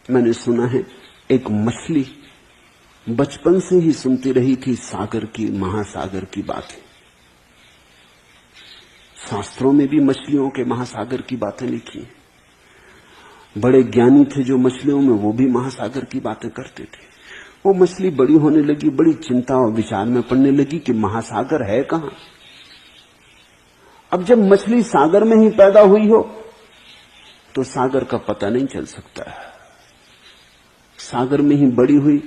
मैंने सुना है एक मछली बचपन से ही सुनती रही थी सागर की, महासागर की बातें। शास्त्रों में भी मछलियों के महासागर की बातें लिखी हैं। बड़े ज्ञानी थे जो मछलियों में, वो भी महासागर की बातें करते थे। वो मछली बड़ी होने लगी, बड़ी चिंता और विचार में पड़ने लगी कि महासागर है कहां। अब जब मछली सागर में ही पैदा हुई हो तो सागर का पता नहीं चल सकता है, सागर में ही बड़ी हुई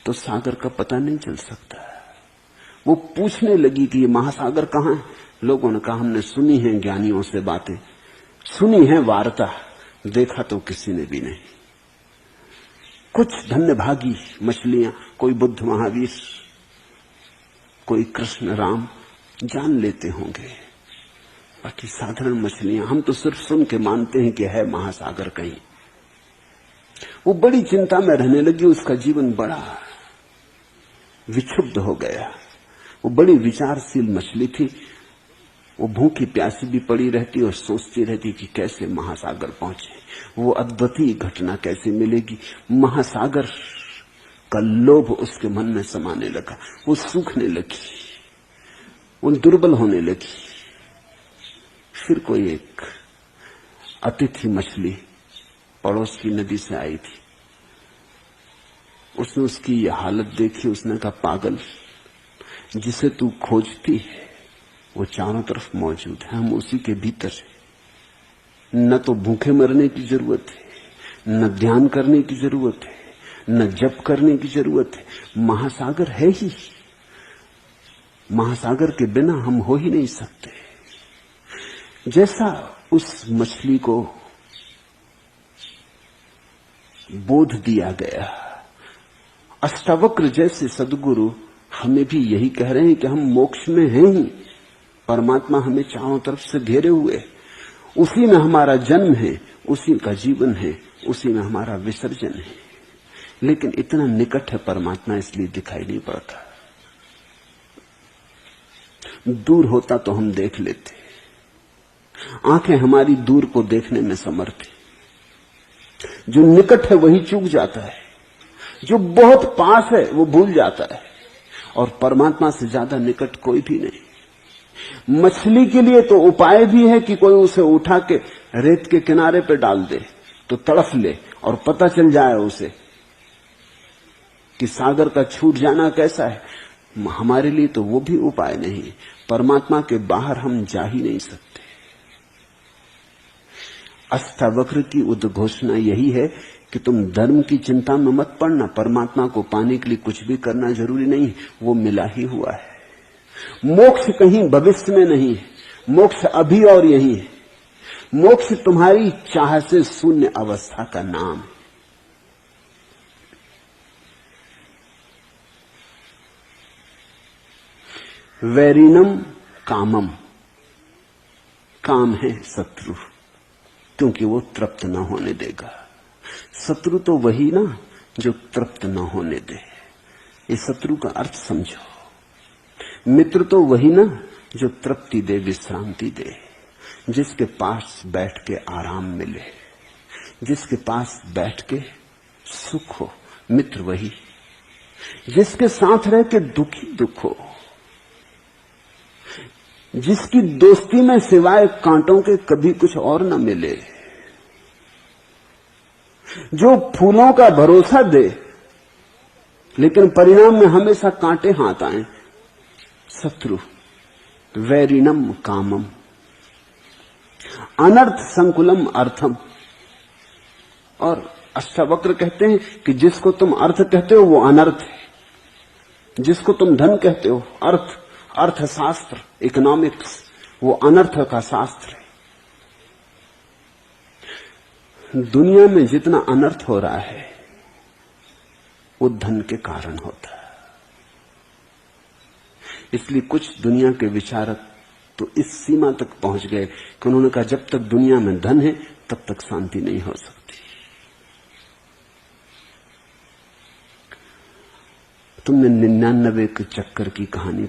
तो सागर का पता नहीं चल सकता है। वो पूछने लगी कि ये महासागर कहां है। लोगों ने कहा हमने सुनी है ज्ञानियों से बातें, सुनी है वार्ता, देखा तो किसी ने भी नहीं। कुछ धन्यभागी मछलियां, कोई बुद्ध महावीर, कोई कृष्ण राम जान लेते होंगे, बाकी साधारण मछलियां हम तो सिर्फ सुन के मानते हैं कि है महासागर कहीं। वो बड़ी चिंता में रहने लगी, उसका जीवन बड़ा विक्षुब्ध हो गया। वो बड़ी विचारशील मछली थी, वो भूखी प्यासी भी पड़ी रहती और सोचती रहती कि कैसे महासागर पहुंचे, वो अद्वितीय घटना कैसे मिलेगी। महासागर का लोभ उसके मन में समाने लगा, वो सूखने लगी, वो दुर्बल होने लगी। फिर कोई एक अतिथि मछली पड़ोस की नदी से आई थी, उसने उसकी ये हालत देखी। उसने कहा पागल, जिसे तू खोजती है वो चारों तरफ मौजूद है, हम उसी के भीतर है। न तो भूखे मरने की जरूरत है, न ध्यान करने की जरूरत है, न जप करने की जरूरत है, महासागर है ही। महासागर के बिना हम हो ही नहीं सकते। जैसा उस मछली को बोध दिया गया, अष्टावक्र जैसे सद्गुरु हमें भी यही कह रहे हैं कि हम मोक्ष में हैं ही, परमात्मा हमें चारों तरफ से घेरे हुए, उसी में हमारा जन्म है, उसी का जीवन है, उसी में हमारा विसर्जन है। लेकिन इतना निकट है परमात्मा, इसलिए दिखाई नहीं पड़ता। दूर होता तो हम देख लेते। आंखें हमारी दूर को देखने में समर्थ है। जो निकट है वही चूक जाता है, जो बहुत पास है वो भूल जाता है, और परमात्मा से ज्यादा निकट कोई भी नहीं। मछली के लिए तो उपाय भी है कि कोई उसे उठा के रेत के किनारे पे डाल दे तो तड़फ ले और पता चल जाए उसे कि सागर का छूट जाना कैसा है। हमारे लिए तो वो भी उपाय नहीं। परमात्मा के बाहर हम जा ही नहीं सकते। अष्टावक्र की उद्घोषणा यही है कि तुम धर्म की चिंता में मत पड़ना, परमात्मा को पाने के लिए कुछ भी करना जरूरी नहीं, वो मिला ही हुआ है। मोक्ष कहीं भविष्य में नहीं है, मोक्ष अभी और यही है। मोक्ष तुम्हारी चाह से शून्य अवस्था का नाम है। वैरिणम कामम, काम है शत्रु, क्योंकि वो तृप्त न होने देगा। शत्रु तो वही ना जो तृप्त न होने दे। इस शत्रु का अर्थ समझो। मित्र तो वही ना जो तृप्ति दे, विश्रांति दे, जिसके पास बैठ के आराम मिले, जिसके पास बैठ के सुख हो। मित्र वही जिसके साथ रह के दुखी दुख हो, जिसकी दोस्ती में सिवाय कांटों के कभी कुछ और न मिले, जो फूलों का भरोसा दे लेकिन परिणाम में हमेशा कांटे हाथ आए। शत्रु। वैरिणम कामम, अनर्थ संकुलम अर्थम। और अष्टावक्र कहते हैं कि जिसको तुम अर्थ कहते हो वो अनर्थ है, जिसको तुम धन कहते हो अर्थ, अर्थशास्त्र, इकोनॉमिक्स, वो अनर्थ का शास्त्र है। दुनिया में जितना अनर्थ हो रहा है वो धन के कारण होता है। इसलिए कुछ दुनिया के विचारक तो इस सीमा तक पहुंच गए कि उन्होंने कहा जब तक दुनिया में धन है तब तक शांति नहीं हो सकती। तुमने 99 के चक्कर की कहानी